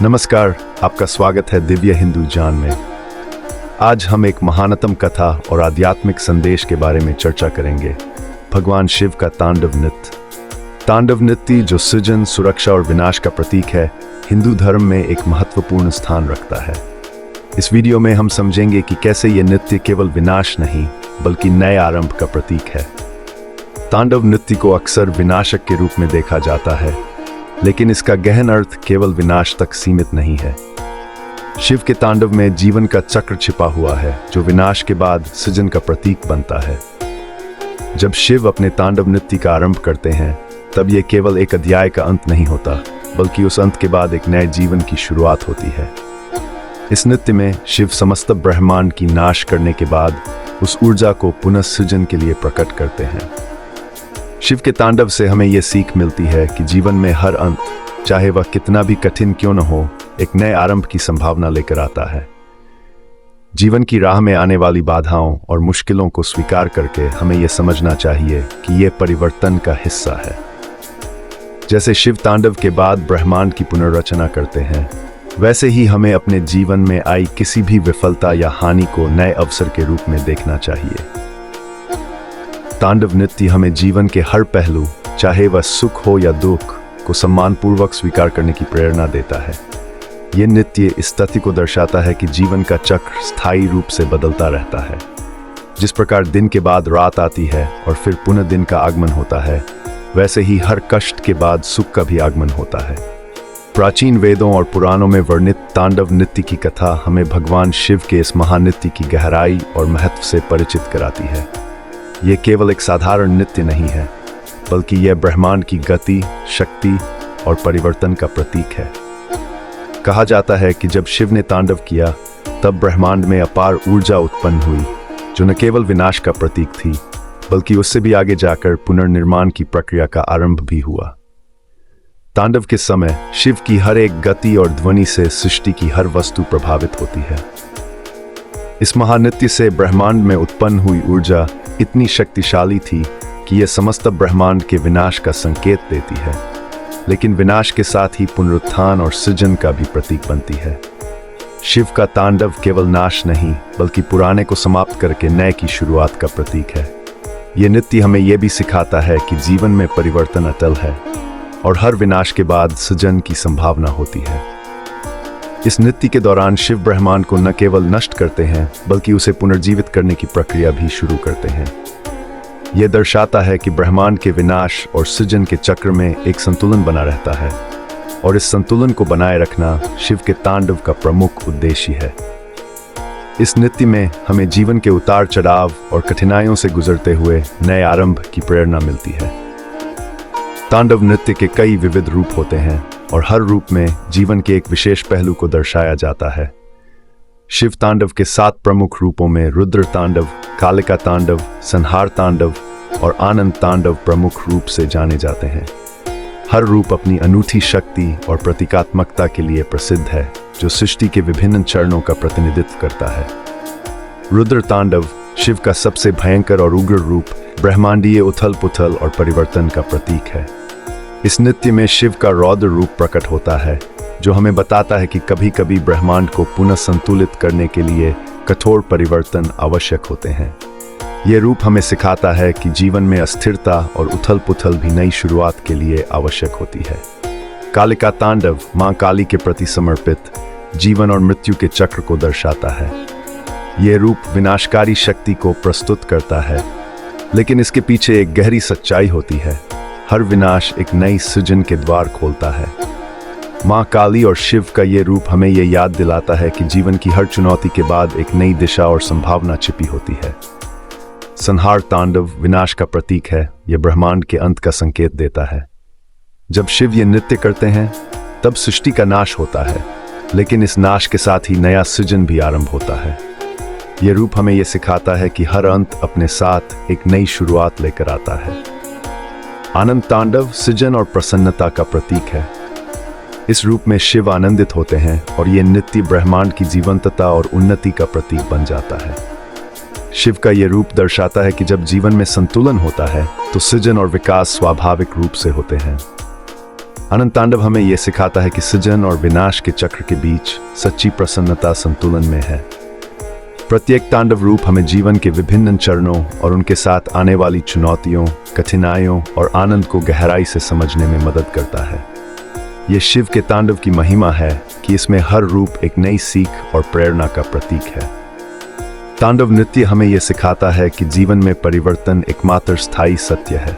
नमस्कार, आपका स्वागत है दिव्य हिंदू ज्ञान में। आज हम एक महानतम कथा और आध्यात्मिक संदेश के बारे में चर्चा करेंगे। भगवान शिव का तांडव नृत्य। तांडव नृत्य, जो सृजन, सुरक्षा और विनाश का प्रतीक है, हिंदू धर्म में एक महत्वपूर्ण स्थान रखता है। इस वीडियो में हम समझेंगे कि कैसे ये नृत्य केवल विनाश नहीं बल्कि नए आरंभ का प्रतीक है। तांडव नृत्य को अक्सर विनाशक के रूप में देखा जाता है, लेकिन इसका गहन अर्थ केवल विनाश तक सीमित नहीं है। शिव के तांडव में जीवन का चक्र छिपा हुआ है, जो विनाश के बाद सृजन का प्रतीक बनता है। जब शिव अपने तांडव नृत्य का आरंभ करते हैं, तब यह केवल एक अध्याय का अंत नहीं होता, बल्कि उस अंत के बाद एक नए जीवन की शुरुआत होती है। इस नृत्य में शिव समस्त ब्रह्मांड की नाश करने के बाद उस ऊर्जा को पुनः सृजन के लिए प्रकट करते हैं। शिव के तांडव से हमें यह सीख मिलती है कि जीवन में हर अंत, चाहे वह कितना भी कठिन क्यों न हो, एक नए आरंभ की संभावना लेकर आता है। जीवन की राह में आने वाली बाधाओं और मुश्किलों को स्वीकार करके हमें यह समझना चाहिए कि यह परिवर्तन का हिस्सा है। जैसे शिव तांडव के बाद ब्रह्मांड की पुनर्रचना करते हैं, वैसे ही हमें अपने जीवन में आई किसी भी विफलता या हानि को नए अवसर के रूप में देखना चाहिए। तांडव नृत्य हमें जीवन के हर पहलू, चाहे वह सुख हो या दुख, को सम्मानपूर्वक स्वीकार करने की प्रेरणा देता है। यह नृत्य इस तथ्य को दर्शाता है कि जीवन का चक्र स्थायी रूप से बदलता रहता है। जिस प्रकार दिन के बाद रात आती है और फिर पुनः दिन का आगमन होता है, वैसे ही हर कष्ट के बाद सुख का भी आगमन होता है। प्राचीन वेदों और पुराणों में वर्णित तांडव नृत्य की कथा हमें भगवान शिव के इस महानृत्य की गहराई और महत्व से परिचित कराती है। यह केवल एक साधारण नृत्य नहीं है, बल्कि यह ब्रह्मांड की गति, शक्ति और परिवर्तन का प्रतीक है। कहा जाता है कि जब शिव ने तांडव किया, तब ब्रह्मांड में अपार ऊर्जा उत्पन्न हुई, जो न केवल विनाश का प्रतीक थी, बल्कि उससे भी आगे जाकर पुनर्निर्माण की प्रक्रिया का आरंभ भी हुआ। तांडव के समय शिव की हर एक गति और ध्वनि से सृष्टि की हर वस्तु प्रभावित होती है। इस महानृत्य से ब्रह्मांड में उत्पन्न हुई ऊर्जा इतनी शक्तिशाली थी कि यह समस्त ब्रह्मांड के विनाश का संकेत देती है, लेकिन विनाश के साथ ही पुनरुत्थान और सृजन का भी प्रतीक बनती है। शिव का तांडव केवल नाश नहीं, बल्कि पुराने को समाप्त करके नए की शुरुआत का प्रतीक है। यह नृत्य हमें यह भी सिखाता है कि जीवन में परिवर्तन अटल है और हर विनाश के बाद सृजन की संभावना होती है। इस नृत्य के दौरान शिव ब्रह्मांड को न केवल नष्ट करते हैं, बल्कि उसे पुनर्जीवित करने की प्रक्रिया भी शुरू करते हैं। यह दर्शाता है कि ब्रह्मांड के विनाश और सृजन के चक्र में एक संतुलन बना रहता है, और इस संतुलन को बनाए रखना शिव के तांडव का प्रमुख उद्देश्य है। इस नृत्य में हमें जीवन के उतार चढ़ाव और कठिनाइयों से गुजरते हुए नए आरंभ की प्रेरणा मिलती है। तांडव नृत्य के कई विविध रूप होते हैं, और हर रूप में जीवन के एक विशेष पहलू को दर्शाया जाता है। शिव तांडव के 7 प्रमुख रूपों में रुद्र तांडव, कालिका तांडव, संहार तांडव और आनंद तांडव प्रमुख रूप से जाने जाते हैं। हर रूप अपनी अनूठी शक्ति और प्रतीकात्मकता के लिए प्रसिद्ध है, जो सृष्टि के विभिन्न चरणों का प्रतिनिधित्व करता है। रुद्र तांडव शिव का सबसे भयंकर और उग्र रूप, ब्रह्मांडीय उथल पुथल और परिवर्तन का प्रतीक है। इस नृत्य में शिव का रौद्र रूप प्रकट होता है, जो हमें बताता है कि कभी कभी ब्रह्मांड को पुनः संतुलित करने के लिए कठोर परिवर्तन आवश्यक होते हैं। यह रूप हमें सिखाता है कि जीवन में अस्थिरता और उथल पुथल भी नई शुरुआत के लिए आवश्यक होती है। कालिका तांडव मां काली के प्रति समर्पित जीवन और मृत्यु के चक्र को दर्शाता है। यह रूप विनाशकारी शक्ति को प्रस्तुत करता है, लेकिन इसके पीछे एक गहरी सच्चाई होती है। हर विनाश एक नई सृजन के द्वार खोलता है। मां काली और शिव का यह रूप हमें यह याद दिलाता है कि जीवन की हर चुनौती के बाद एक नई दिशा और संभावना छिपी होती है। संहार तांडव विनाश का प्रतीक है। यह ब्रह्मांड के अंत का संकेत देता है। जब शिव ये नृत्य करते हैं, तब सृष्टि का नाश होता है, लेकिन इस नाश के साथ ही नया सृजन भी आरंभ होता है। यह रूप हमें यह सिखाता है कि हर अंत अपने साथ एक नई शुरुआत लेकर आता है। आनंद तांडव सृजन और प्रसन्नता का प्रतीक है। इस रूप में शिव आनंदित होते हैं, और यह नृत्य ब्रह्मांड की जीवंतता और उन्नति का प्रतीक बन जाता है। शिव का यह रूप दर्शाता है कि जब जीवन में संतुलन होता है, तो सृजन और विकास स्वाभाविक रूप से होते हैं। आनंद तांडव हमें यह सिखाता है कि सृजन और विनाश के चक्र के बीच सच्ची प्रसन्नता संतुलन में है। प्रत्येक तांडव रूप हमें जीवन के विभिन्न चरणों और उनके साथ आने वाली चुनौतियों, कठिनाइयों और आनंद को गहराई से समझने में मदद करता है। ये शिव के तांडव की महिमा है कि इसमें हर रूप एक नई सीख और प्रेरणा का प्रतीक है। तांडव नृत्य हमें यह सिखाता है कि जीवन में परिवर्तन एकमात्र स्थायी सत्य है।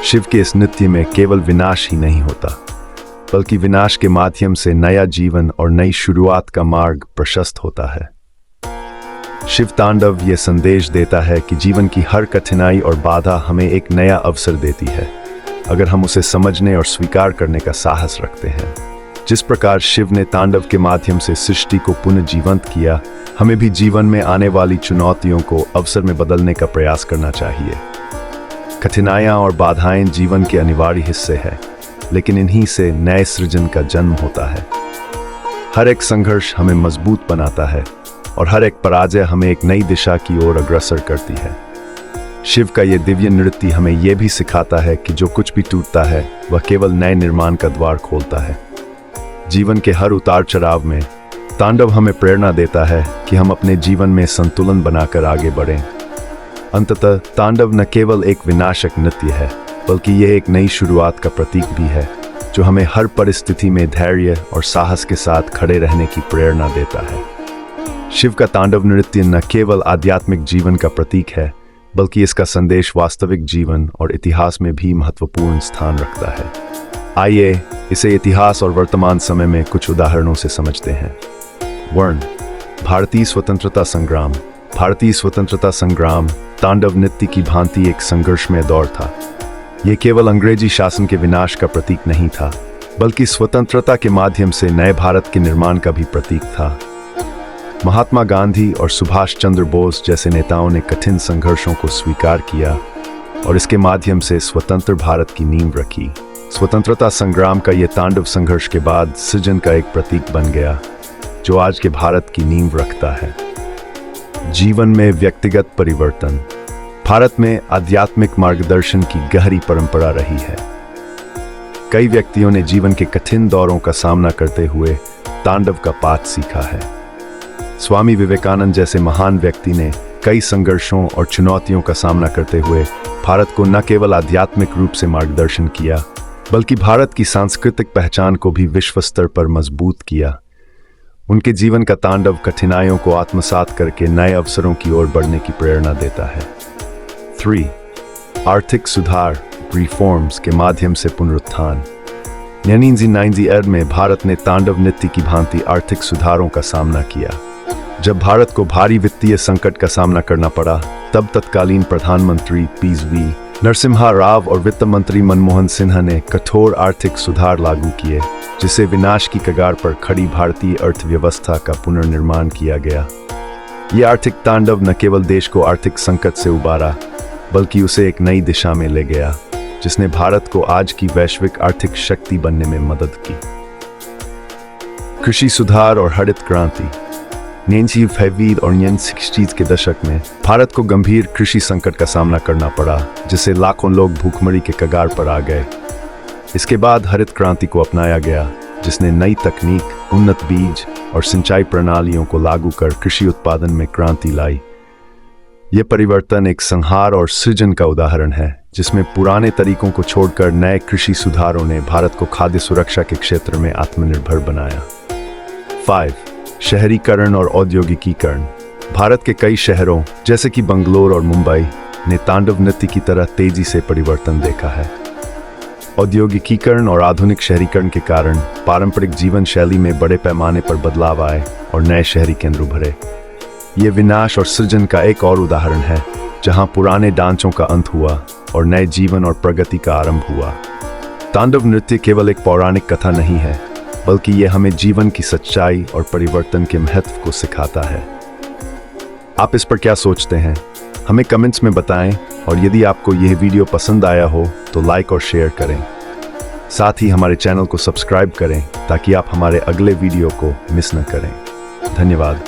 शिव के इस नृत्य में केवल विनाश ही नहीं होता, बल्कि विनाश के माध्यम से नया जीवन और नई शुरुआत का मार्ग प्रशस्त होता है। शिव तांडव यह संदेश देता है कि जीवन की हर कठिनाई और बाधा हमें एक नया अवसर देती है, अगर हम उसे समझने और स्वीकार करने का साहस रखते हैं। जिस प्रकार शिव ने तांडव के माध्यम से सृष्टि को पुनः जीवंत किया, हमें भी जीवन में आने वाली चुनौतियों को अवसर में बदलने का प्रयास करना चाहिए। कठिनाइयाँ और बाधाएं जीवन के अनिवार्य हिस्से हैं, लेकिन इन्हीं से नए सृजन का जन्म होता है। हर एक संघर्ष हमें मजबूत बनाता है और हर एक पराजय हमें एक नई दिशा की ओर अग्रसर करती है। शिव का ये दिव्य नृत्य हमें यह भी सिखाता है कि जो कुछ भी टूटता है वह केवल नए निर्माण का द्वार खोलता है। जीवन के हर उतार चढ़ाव में तांडव हमें प्रेरणा देता है कि हम अपने जीवन में संतुलन बनाकर आगे बढ़ें। अंततः तांडव न केवल एक विनाशक नृत्य है, बल्कि यह एक नई शुरुआत का प्रतीक भी है, जो हमें हर परिस्थिति में धैर्य और साहस के साथ खड़े रहने की प्रेरणा देता है। शिव का तांडव नृत्य न केवल आध्यात्मिक जीवन का प्रतीक है, बल्कि इसका संदेश वास्तविक जीवन और इतिहास में भी महत्वपूर्ण स्थान रखता है। आइए इसे इतिहास और वर्तमान समय में कुछ उदाहरणों से समझते हैं। वर्ण भारतीय स्वतंत्रता संग्राम। भारतीय स्वतंत्रता संग्राम तांडव नृत्य की भांति एक संघर्षमय दौर था। यह केवल अंग्रेजी शासन के विनाश का प्रतीक नहीं था, बल्कि स्वतंत्रता के माध्यम से नए भारत के निर्माण का भी प्रतीक था। महात्मा गांधी और सुभाष चंद्र बोस जैसे नेताओं ने कठिन संघर्षों को स्वीकार किया और इसके माध्यम से स्वतंत्र भारत की नींव रखी। स्वतंत्रता संग्राम का यह तांडव संघर्ष के बाद सृजन का एक प्रतीक बन गया, जो आज के भारत की नींव रखता है। जीवन में व्यक्तिगत परिवर्तन। भारत में आध्यात्मिक मार्गदर्शन की गहरी परंपरा रही है। कई व्यक्तियों ने जीवन के कठिन दौरों का सामना करते हुए तांडव का पाठ सीखा है। स्वामी विवेकानंद जैसे महान व्यक्ति ने कई संघर्षों और चुनौतियों का सामना करते हुए भारत को न केवल आध्यात्मिक रूप से मार्गदर्शन किया, बल्कि भारत की सांस्कृतिक पहचान को भी विश्व स्तर पर मजबूत किया। उनके जीवन का तांडव कठिनाइयों को आत्मसात करके नए अवसरों की ओर बढ़ने की प्रेरणा देता है। 3. आर्थिक सुधार रिफॉर्म्स के माध्यम से पुनरुत्थान। 1990 में भारत ने तांडव नृत्य की भांति आर्थिक सुधारों का सामना किया। जब भारत को भारी वित्तीय संकट का सामना करना पड़ा, तब तत्कालीन प्रधानमंत्री पी.वी. नरसिम्हा राव और वित्त मंत्री मनमोहन सिन्हा ने कठोर आर्थिक सुधार लागू किए, जिससे विनाश की कगार पर खड़ी भारतीय अर्थव्यवस्था का पुनर्निर्माण किया गया। ये आर्थिक तांडव न केवल देश को आर्थिक संकट से उबारा, बल्कि उसे एक नई दिशा में ले गया, जिसने भारत को आज की वैश्विक आर्थिक शक्ति बनने में मदद की। कृषि सुधार और हरित क्रांति। 1950 और 1960 के दशक में भारत को गंभीर कृषि संकट का सामना करना पड़ा, जिससे लाखों लोग भूखमरी के कगार पर आ गए। इसके बाद हरित क्रांति को अपनाया गया, जिसने नई तकनीक, उन्नत बीज और सिंचाई प्रणालियों को लागू कर कृषि उत्पादन में क्रांति लाई। यह परिवर्तन एक संहार और सृजन का उदाहरण है, जिसमें पुराने तरीकों को छोड़कर नए कृषि सुधारों ने भारत को खाद्य सुरक्षा के क्षेत्र में आत्मनिर्भर बनाया। 5. शहरीकरण और औद्योगिकीकरण। भारत के कई शहरों जैसे कि बंगलोर और मुंबई ने तांडव नृत्य की तरह तेजी से परिवर्तन देखा है। औद्योगिकीकरण और आधुनिक शहरीकरण के कारण पारंपरिक जीवन शैली में बड़े पैमाने पर बदलाव आए और नए शहरी केंद्र उभरे। ये विनाश और सृजन का एक और उदाहरण है, जहां पुराने ढांचों का अंत हुआ और नए जीवन और प्रगति का आरंभ हुआ। तांडव नृत्य केवल एक पौराणिक कथा नहीं है, बल्कि यह हमें जीवन की सच्चाई और परिवर्तन के महत्व को सिखाता है। आप इस पर क्या सोचते हैं? हमें कमेंट्स में बताएं, और यदि आपको यह वीडियो पसंद आया हो तो लाइक और शेयर करें। साथ ही हमारे चैनल को सब्सक्राइब करें ताकि आप हमारे अगले वीडियो को मिस न करें। धन्यवाद।